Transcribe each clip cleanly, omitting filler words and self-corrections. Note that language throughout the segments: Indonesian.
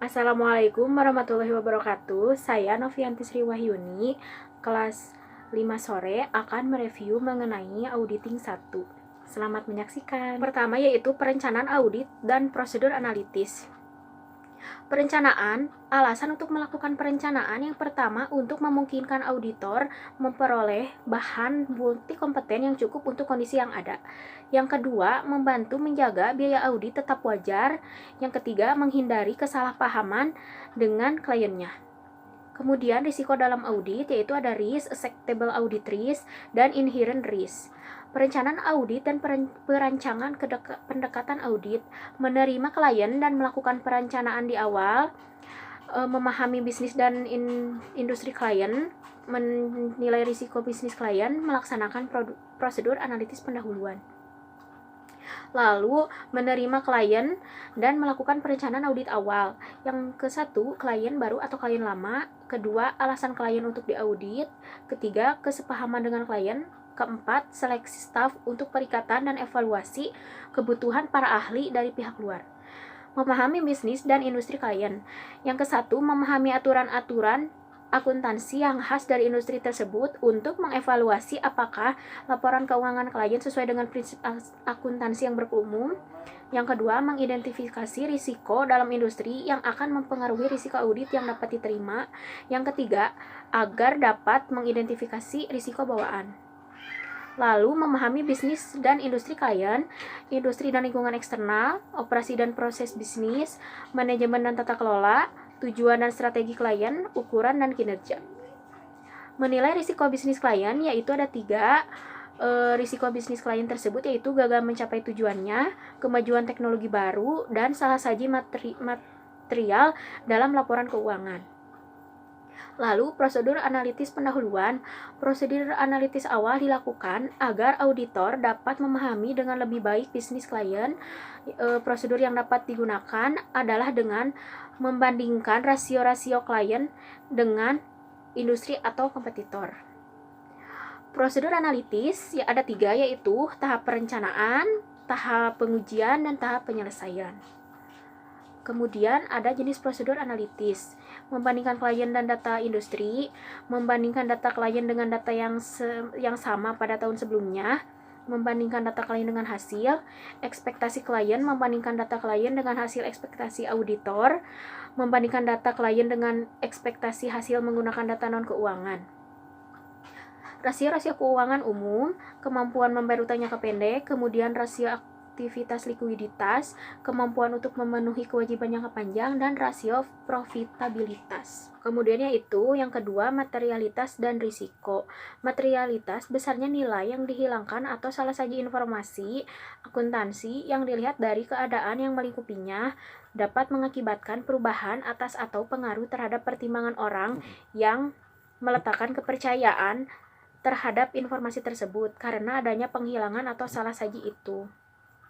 Assalamualaikum warahmatullahi wabarakatuh. Saya Novianti Sri Wahyuni, kelas 5 sore akan mereview mengenai auditing 1. Selamat menyaksikan. Pertama yaitu perencanaan audit dan prosedur analitis. Perencanaan, alasan untuk melakukan perencanaan yang pertama untuk memungkinkan auditor memperoleh bahan bukti kompeten yang cukup untuk kondisi yang ada. Yang kedua, membantu menjaga biaya audit tetap wajar. Yang ketiga, menghindari kesalahpahaman dengan kliennya. Kemudian risiko dalam audit yaitu ada risk, acceptable audit risk, dan inherent risk. Perencanaan audit dan perancangan pendekatan audit, menerima klien dan melakukan perencanaan di awal, memahami bisnis dan industri klien, menilai risiko bisnis klien, melaksanakan prosedur analitis pendahuluan. Lalu menerima klien dan melakukan perencanaan audit awal. Yang ke-1, klien baru atau klien lama. Kedua, alasan klien untuk diaudit. Ketiga, kesepahaman dengan klien. Keempat, seleksi staf untuk perikatan dan evaluasi kebutuhan para ahli dari pihak luar. Memahami bisnis dan industri klien. Yang ke-1, memahami aturan-aturan akuntansi yang khas dari industri tersebut untuk mengevaluasi apakah laporan keuangan klien sesuai dengan prinsip akuntansi yang berumum. Yang kedua, mengidentifikasi risiko dalam industri yang akan mempengaruhi risiko audit yang dapat diterima. Yang ketiga, agar dapat mengidentifikasi risiko bawaan. Lalu, memahami bisnis dan industri klien, industri dan lingkungan eksternal, operasi dan proses bisnis, manajemen dan tata kelola, tujuan dan strategi klien, ukuran dan kinerja. Menilai risiko bisnis klien yaitu ada 3. Risiko bisnis klien tersebut yaitu gagal mencapai tujuannya, kemajuan teknologi baru, dan salah saji material dalam laporan keuangan. Lalu, prosedur analitis pendahuluan. Prosedur analitis awal dilakukan agar auditor dapat memahami dengan lebih baik bisnis klien. Prosedur yang dapat digunakan adalah dengan membandingkan rasio-rasio klien dengan industri atau kompetitor. Prosedur analitis ya ada 3, yaitu tahap perencanaan, tahap pengujian, dan tahap penyelesaian. Kemudian ada jenis prosedur analitis, membandingkan klien dan data industri, membandingkan data klien dengan data yang sama pada tahun sebelumnya, membandingkan data klien dengan hasil, ekspektasi klien, membandingkan data klien dengan hasil ekspektasi auditor, membandingkan data klien dengan ekspektasi hasil menggunakan data non-keuangan. Rasio-rasio keuangan umum, kemampuan membayar utang jangka pendek, kemudian rasio aktivitas likuiditas, kemampuan untuk memenuhi kewajiban jangka panjang, dan rasio profitabilitas. Kemudian yaitu yang kedua, materialitas dan risiko. Materialitas besarnya nilai yang dihilangkan atau salah saji informasi akuntansi yang dilihat dari keadaan yang melingkupinya dapat mengakibatkan perubahan atas atau pengaruh terhadap pertimbangan orang yang meletakkan kepercayaan terhadap informasi tersebut karena adanya penghilangan atau salah saji itu.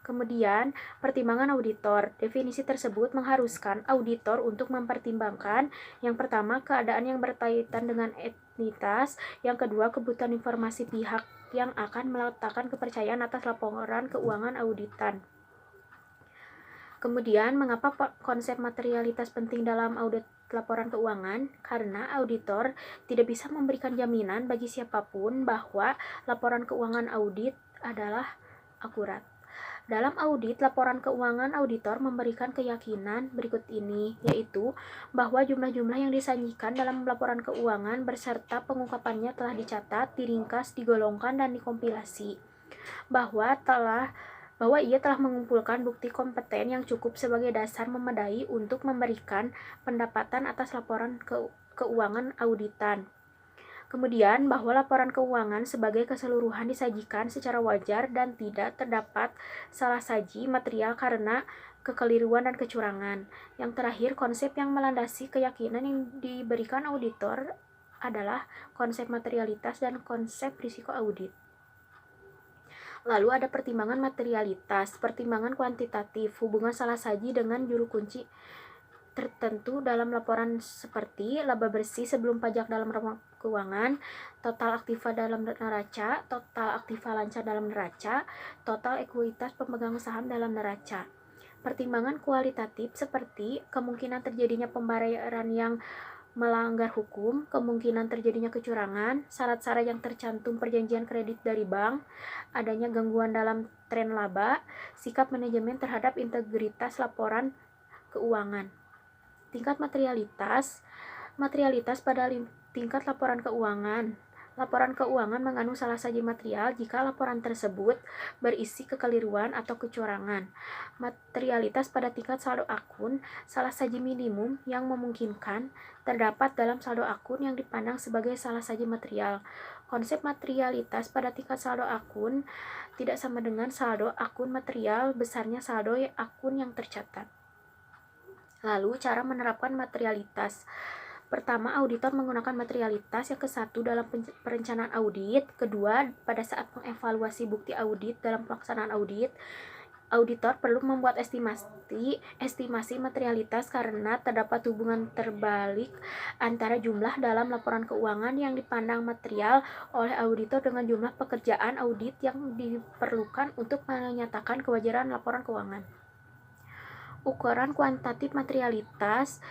Kemudian, pertimbangan auditor. Definisi tersebut mengharuskan auditor untuk mempertimbangkan yang pertama, keadaan yang berkaitan dengan entitas, yang kedua, kebutuhan informasi pihak yang akan meletakkan kepercayaan atas laporan keuangan auditan. Kemudian, mengapa konsep materialitas penting dalam audit laporan keuangan? Karena auditor tidak bisa memberikan jaminan bagi siapapun bahwa laporan keuangan audit adalah akurat. Dalam audit laporan keuangan, auditor memberikan keyakinan berikut ini, yaitu bahwa jumlah-jumlah yang disajikan dalam laporan keuangan beserta pengungkapannya telah dicatat, diringkas, digolongkan, dan dikompilasi. Bahwa ia telah mengumpulkan bukti kompeten yang cukup sebagai dasar memadai untuk memberikan pendapatan atas laporan keuangan auditan. Kemudian, bahwa laporan keuangan sebagai keseluruhan disajikan secara wajar dan tidak terdapat salah saji material karena kekeliruan dan kecurangan. Yang terakhir, konsep yang melandasi keyakinan yang diberikan auditor adalah konsep materialitas dan konsep risiko audit. Lalu ada pertimbangan materialitas, pertimbangan kuantitatif, hubungan salah saji dengan juru kunci tertentu dalam laporan seperti laba bersih sebelum pajak dalam keuangan, total aktiva dalam neraca, total aktiva lancar dalam neraca, total ekuitas pemegang saham dalam neraca. Pertimbangan kualitatif seperti kemungkinan terjadinya pembayaran yang melanggar hukum, kemungkinan terjadinya kecurangan, syarat-syarat yang tercantum perjanjian kredit dari bank, adanya gangguan dalam tren laba, sikap manajemen terhadap integritas laporan keuangan. Tingkat materialitas pada tingkat laporan keuangan. Laporan keuangan mengandung salah saji material jika laporan tersebut berisi kekeliruan atau kecurangan. Materialitas pada tingkat saldo akun, salah saji minimum yang memungkinkan terdapat dalam saldo akun yang dipandang sebagai salah saji material. Konsep materialitas pada tingkat saldo akun tidak sama dengan saldo akun material besarnya saldo akun yang tercatat. Lalu, cara menerapkan materialitas. Pertama, auditor menggunakan materialitas yang ke-1 dalam perencanaan audit. Kedua, pada saat mengevaluasi bukti audit dalam pelaksanaan audit, auditor perlu membuat estimasi materialitas karena terdapat hubungan terbalik antara jumlah dalam laporan keuangan yang dipandang material oleh auditor dengan jumlah pekerjaan audit yang diperlukan untuk menyatakan kewajaran laporan keuangan. Ukuran kuantitatif materialitas.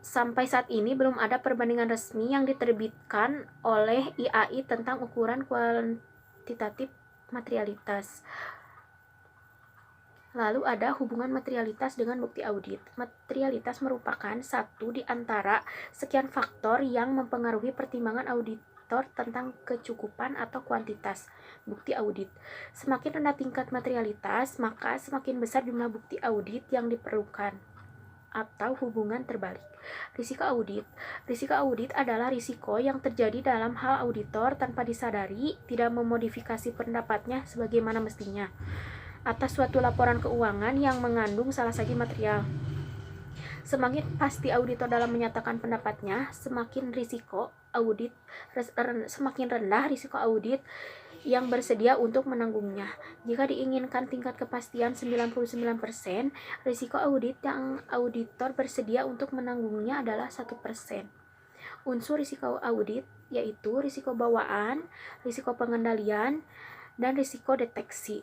Sampai saat ini belum ada perbandingan resmi yang diterbitkan oleh IAI tentang ukuran kuantitatif materialitas. Lalu ada hubungan materialitas dengan bukti audit. Materialitas merupakan satu di antara sekian faktor yang mempengaruhi pertimbangan auditor tentang kecukupan atau kuantitas bukti audit. Semakin rendah tingkat materialitas, maka semakin besar jumlah bukti audit yang diperlukan. Atau hubungan terbalik. Risiko audit. Risiko audit adalah risiko yang terjadi dalam hal auditor tanpa disadari tidak memodifikasi pendapatnya sebagaimana mestinya atas suatu laporan keuangan yang mengandung salah saji material. Semakin pasti auditor dalam menyatakan pendapatnya, semakin rendah risiko audit yang bersedia untuk menanggungnya. Jika diinginkan tingkat kepastian 99%, risiko audit yang auditor bersedia untuk menanggungnya adalah 1%. Unsur risiko audit yaitu risiko bawaan, risiko pengendalian, dan risiko deteksi.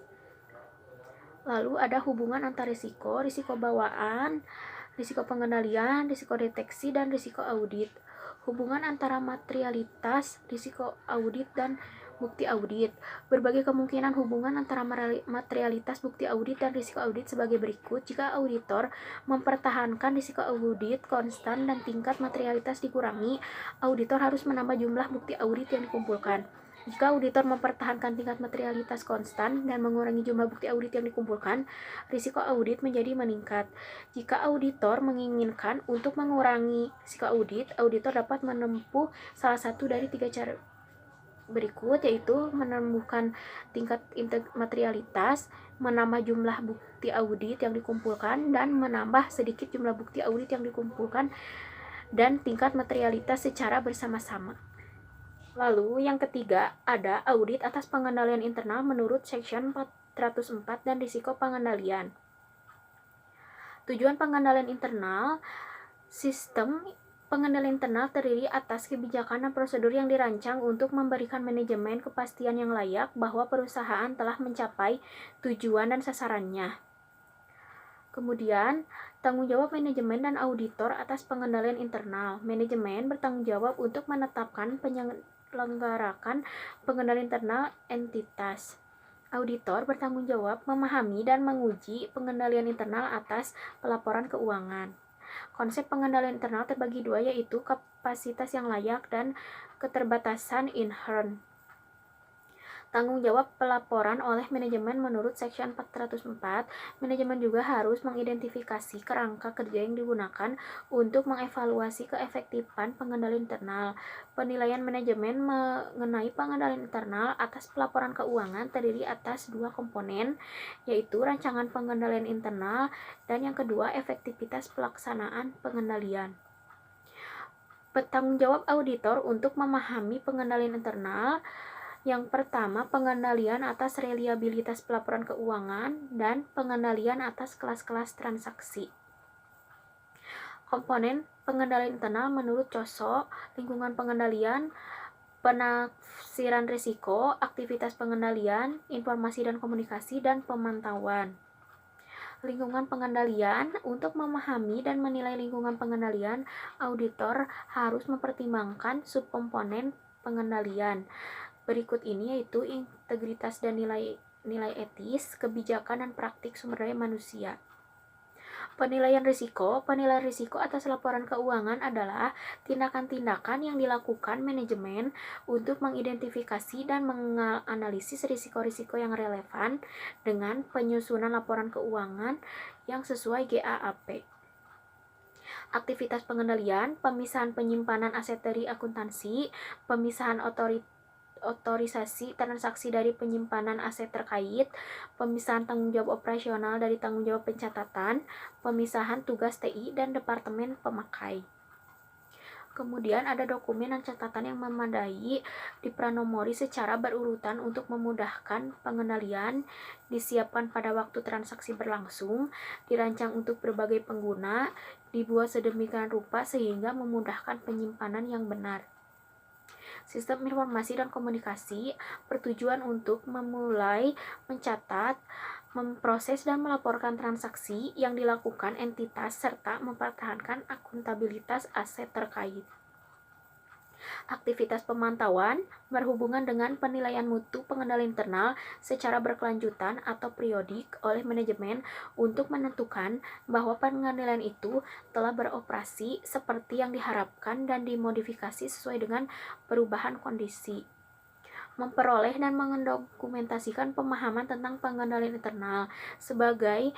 Lalu ada hubungan antara risiko bawaan, risiko pengendalian, risiko deteksi, dan risiko audit. Hubungan antara materialitas, risiko audit, dan bukti audit. Berbagai kemungkinan hubungan antara materialitas, bukti audit, dan risiko audit sebagai berikut. Jika auditor mempertahankan risiko audit konstan dan tingkat materialitas dikurangi, auditor harus menambah jumlah bukti audit yang dikumpulkan. Jika auditor mempertahankan tingkat materialitas konstan dan mengurangi jumlah bukti audit yang dikumpulkan, risiko audit menjadi meningkat. Jika auditor menginginkan untuk mengurangi risiko audit, auditor dapat menempuh salah satu dari 3 cara berikut, yaitu menambahkan tingkat materialitas, menambah jumlah bukti audit yang dikumpulkan, dan menambah sedikit jumlah bukti audit yang dikumpulkan dan tingkat materialitas secara bersama-sama. Lalu yang ketiga ada audit atas pengendalian internal menurut Section 404 dan risiko pengendalian. Tujuan pengendalian internal. Sistem pengendalian internal terdiri atas kebijakan dan prosedur yang dirancang untuk memberikan manajemen kepastian yang layak bahwa perusahaan telah mencapai tujuan dan sasarannya. Kemudian, tanggung jawab manajemen dan auditor atas pengendalian internal. Manajemen bertanggung jawab untuk menetapkan menyelenggarakan pengendalian internal entitas. Auditor bertanggung jawab memahami dan menguji pengendalian internal atas pelaporan keuangan. Konsep pengendalian internal terbagi dua, yaitu kapasitas yang layak dan keterbatasan inherent. Tanggung jawab pelaporan oleh manajemen menurut Section 404, manajemen juga harus mengidentifikasi kerangka kerja yang digunakan untuk mengevaluasi keefektifan pengendalian internal. Penilaian manajemen mengenai pengendalian internal atas pelaporan keuangan terdiri atas 2 komponen, yaitu rancangan pengendalian internal dan yang kedua efektivitas pelaksanaan pengendalian. Bertanggung jawab auditor untuk memahami pengendalian internal. Yang pertama, pengendalian atas reliabilitas pelaporan keuangan dan pengendalian atas kelas-kelas transaksi. Komponen pengendalian internal menurut COSO, lingkungan pengendalian, penafsiran risiko, aktivitas pengendalian, informasi dan komunikasi, dan pemantauan. Lingkungan pengendalian. Untuk memahami dan menilai lingkungan pengendalian, auditor harus mempertimbangkan subkomponen pengendalian. Berikut ini yaitu integritas dan nilai etis, kebijakan dan praktik sumber daya manusia. Penilaian risiko atas laporan keuangan adalah tindakan-tindakan yang dilakukan manajemen untuk mengidentifikasi dan menganalisis risiko-risiko yang relevan dengan penyusunan laporan keuangan yang sesuai GAAP. Aktivitas pengendalian, pemisahan penyimpanan aset dari akuntansi, pemisahan otorisasi transaksi dari penyimpanan aset terkait, pemisahan tanggung jawab operasional dari tanggung jawab pencatatan, pemisahan tugas TI dan departemen pemakai. Kemudian ada dokumen dan catatan yang memadai dipranomori secara berurutan untuk memudahkan pengendalian, disiapkan pada waktu transaksi berlangsung, dirancang untuk berbagai pengguna, dibuat sedemikian rupa sehingga memudahkan penyimpanan yang benar. Sistem informasi dan komunikasi bertujuan untuk memulai, mencatat, memproses dan melaporkan transaksi yang dilakukan entitas serta mempertahankan akuntabilitas aset terkait. Aktivitas pemantauan berhubungan dengan penilaian mutu pengendalian internal secara berkelanjutan atau periodik oleh manajemen untuk menentukan bahwa pengendalian itu telah beroperasi seperti yang diharapkan dan dimodifikasi sesuai dengan perubahan kondisi. Memperoleh dan mendokumentasikan pemahaman tentang pengendalian internal. Sebagai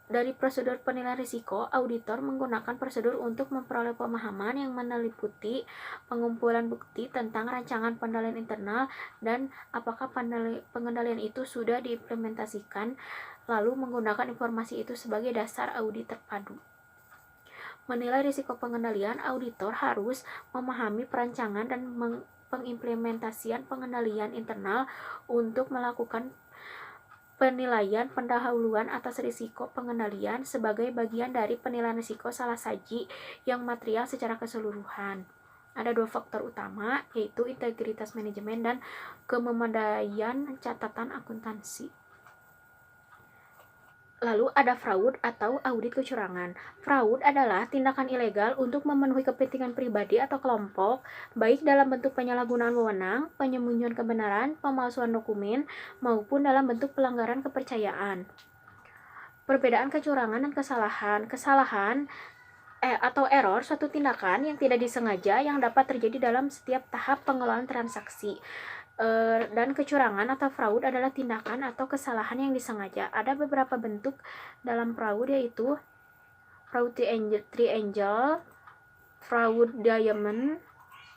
dari prosedur penilaian risiko, auditor menggunakan prosedur untuk memperoleh pemahaman yang meliputi pengumpulan bukti tentang rancangan pengendalian internal dan apakah pengendalian itu sudah diimplementasikan, lalu menggunakan informasi itu sebagai dasar audit terpadu. Menilai risiko pengendalian, auditor harus memahami perancangan dan pengimplementasian pengendalian internal untuk melakukan penilaian pendahuluan atas risiko pengendalian sebagai bagian dari penilaian risiko salah saji yang material secara keseluruhan. Ada dua faktor utama, yaitu integritas manajemen dan kememadaian catatan akuntansi. Lalu ada fraud atau audit kecurangan. Fraud adalah tindakan ilegal untuk memenuhi kepentingan pribadi atau kelompok, baik dalam bentuk penyalahgunaan wewenang, penyembunyian kebenaran, pemalsuan dokumen, maupun dalam bentuk pelanggaran kepercayaan. Perbedaan kecurangan dan kesalahan. Kesalahan atau error suatu tindakan yang tidak disengaja yang dapat terjadi dalam setiap tahap pengelolaan transaksi. Dan kecurangan atau fraud adalah tindakan atau kesalahan yang disengaja. Ada beberapa bentuk dalam fraud, yaitu fraud triangle, fraud diamond,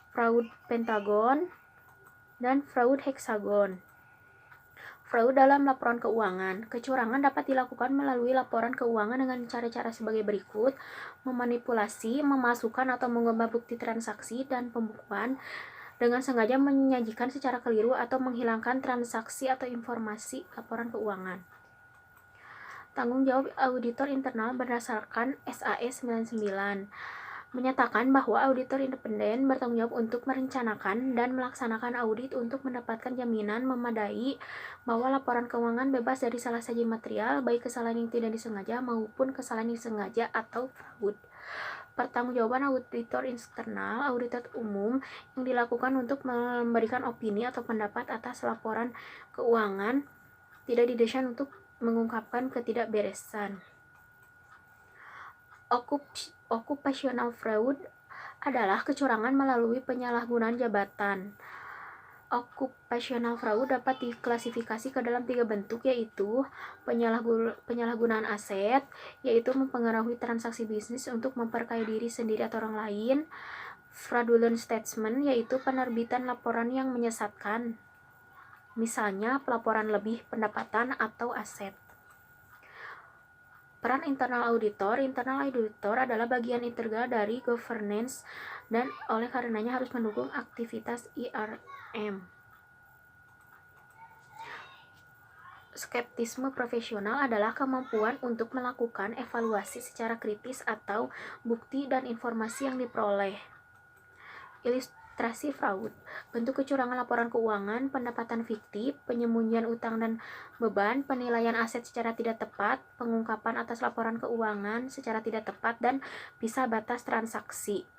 fraud pentagon, dan fraud hexagon. Fraud dalam laporan keuangan. Kecurangan dapat dilakukan melalui laporan keuangan dengan cara-cara sebagai berikut: memanipulasi, memasukkan atau mengubah bukti transaksi dan pembukuan dengan sengaja menyajikan secara keliru atau menghilangkan transaksi atau informasi laporan keuangan. Tanggung jawab auditor internal berdasarkan SAE 99 menyatakan bahwa auditor independen bertanggung jawab untuk merencanakan dan melaksanakan audit untuk mendapatkan jaminan memadai bahwa laporan keuangan bebas dari salah saji material, baik kesalahan yang tidak disengaja maupun kesalahan yang disengaja atau fraud. Pertanggungjawaban auditor eksternal, auditor umum yang dilakukan untuk memberikan opini atau pendapat atas laporan keuangan tidak didesain untuk mengungkapkan ketidakberesan. Occupational fraud adalah kecurangan melalui penyalahgunaan jabatan. Occupational fraud dapat diklasifikasi ke dalam 3 bentuk, yaitu penyalahgunaan aset, yaitu mempengaruhi transaksi bisnis untuk memperkaya diri sendiri atau orang lain. Fraudulent statement, yaitu penerbitan laporan yang menyesatkan, misalnya pelaporan lebih pendapatan atau aset. Peran internal auditor adalah bagian integral dari governance dan oleh karenanya harus mendukung aktivitas IRM. Skeptisme profesional adalah kemampuan untuk melakukan evaluasi secara kritis atau bukti dan informasi yang diperoleh. administrasi fraud, bentuk kecurangan laporan keuangan, pendapatan fiktif, penyembunyian utang dan beban, penilaian aset secara tidak tepat, pengungkapan atas laporan keuangan secara tidak tepat, dan pisah batas transaksi.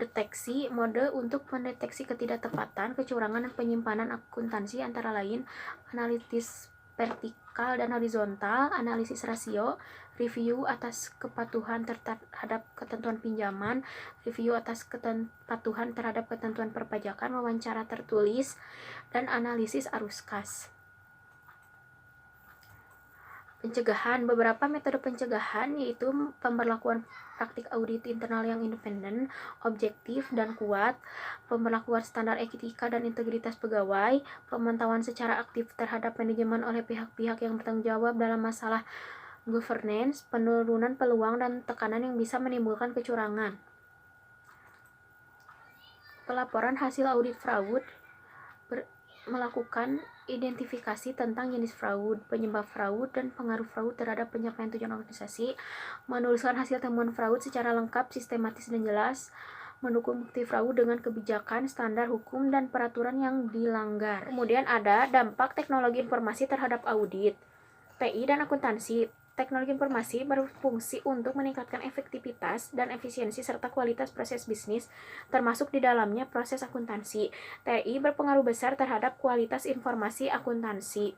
Deteksi mode untuk mendeteksi ketidaktepatan, kecurangan, dan penyimpanan akuntansi antara lain analisis vertikal dan horizontal, analisis rasio, review atas kepatuhan terhadap ketentuan pinjaman, review atas kepatuhan terhadap ketentuan perpajakan, wawancara tertulis, dan analisis arus kas. Pencegahan. Beberapa metode pencegahan yaitu pemberlakuan praktik audit internal yang independen, objektif, dan kuat, pemberlakuan standar etika dan integritas pegawai, pemantauan secara aktif terhadap manajemen oleh pihak-pihak yang bertanggung jawab dalam masalah governance, penurunan peluang dan tekanan yang bisa menimbulkan kecurangan. Pelaporan hasil audit fraud melakukan identifikasi tentang jenis fraud, penyebab fraud, dan pengaruh fraud terhadap pencapaian tujuan organisasi, menuliskan hasil temuan fraud secara lengkap, sistematis, dan jelas, mendukung bukti fraud dengan kebijakan, standar hukum, dan peraturan yang dilanggar. Kemudian ada dampak teknologi informasi terhadap audit, TI dan akuntansi. Teknologi informasi berfungsi untuk meningkatkan efektivitas dan efisiensi serta kualitas proses bisnis, termasuk di dalamnya proses akuntansi. TI berpengaruh besar terhadap kualitas informasi akuntansi.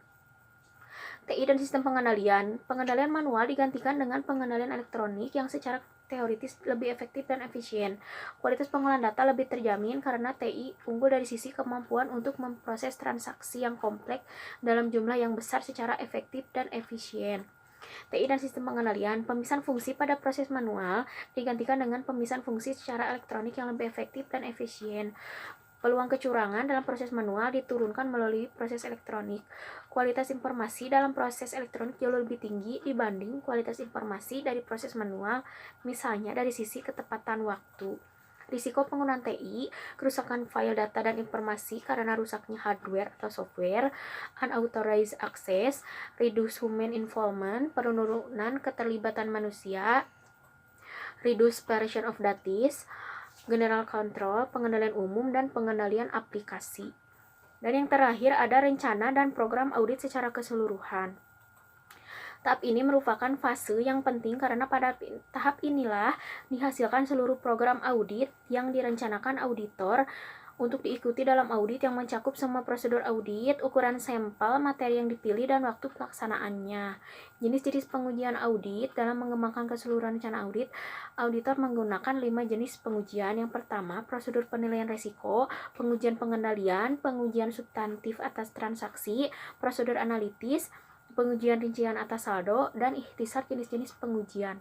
TI dan sistem pengendalian. Pengendalian manual digantikan dengan pengendalian elektronik yang secara teoritis lebih efektif dan efisien. Kualitas pengolahan data lebih terjamin karena TI unggul dari sisi kemampuan untuk memproses transaksi yang kompleks dalam jumlah yang besar secara efektif dan efisien. TI dan sistem pengendalian. Pemisahan fungsi pada proses manual digantikan dengan pemisahan fungsi secara elektronik yang lebih efektif dan efisien. Peluang kecurangan dalam proses manual diturunkan melalui proses elektronik. Kualitas informasi dalam proses elektronik jauh lebih tinggi dibanding kualitas informasi dari proses manual, misalnya dari sisi ketepatan waktu. Risiko penggunaan TI, kerusakan file data dan informasi karena rusaknya hardware atau software, unauthorized access, reduced human involvement, penurunan keterlibatan manusia, reduced variation of data, general control, pengendalian umum, dan pengendalian aplikasi. Dan yang terakhir ada rencana dan program audit secara keseluruhan. Tahap ini merupakan fase yang penting karena pada tahap inilah dihasilkan seluruh program audit yang direncanakan auditor untuk diikuti dalam audit yang mencakup semua prosedur audit, ukuran sampel, materi yang dipilih, dan waktu pelaksanaannya. Jenis-jenis pengujian audit. Dalam mengembangkan keseluruhan rencana audit, auditor menggunakan 5 jenis pengujian. Yang pertama, prosedur penilaian risiko, pengujian pengendalian, pengujian substantif atas transaksi, prosedur analitis, pengujian rincian atas saldo, dan ikhtisar jenis-jenis pengujian.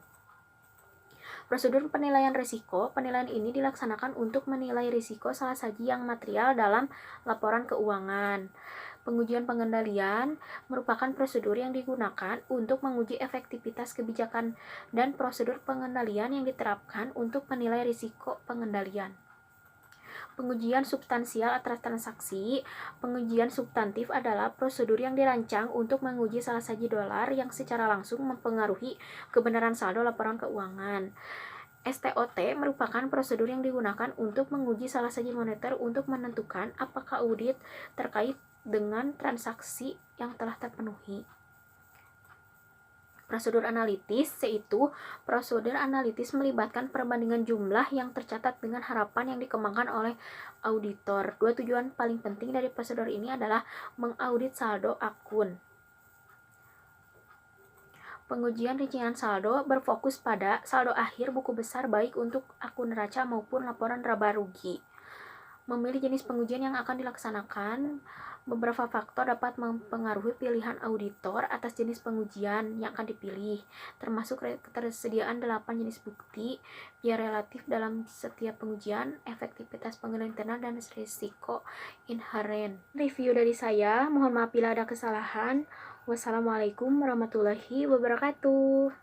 Prosedur penilaian risiko. Penilaian ini dilaksanakan untuk menilai risiko salah saji yang material dalam laporan keuangan. Pengujian pengendalian merupakan prosedur yang digunakan untuk menguji efektivitas kebijakan dan prosedur pengendalian yang diterapkan untuk menilai risiko pengendalian. Pengujian substansial atas transaksi. Pengujian substantif adalah prosedur yang dirancang untuk menguji salah saji dolar yang secara langsung mempengaruhi kebenaran saldo laporan keuangan. STOT merupakan prosedur yang digunakan untuk menguji salah saji moneter untuk menentukan apakah audit terkait dengan transaksi yang telah terpenuhi. Prosedur analitis, yaitu prosedur analitis melibatkan perbandingan jumlah yang tercatat dengan harapan yang dikembangkan oleh auditor. Dua tujuan paling penting dari prosedur ini adalah mengaudit saldo akun. Pengujian rincian saldo berfokus pada saldo akhir buku besar baik untuk akun neraca maupun laporan laba rugi. Memilih jenis pengujian yang akan dilaksanakan. Beberapa faktor dapat mempengaruhi pilihan auditor atas jenis pengujian yang akan dipilih, termasuk ketersediaan 8 jenis bukti, biaya relatif dalam setiap pengujian, efektivitas pengendalian internal, dan risiko inheren. Review dari saya, mohon maaf bila ada kesalahan. Wassalamualaikum warahmatullahi wabarakatuh.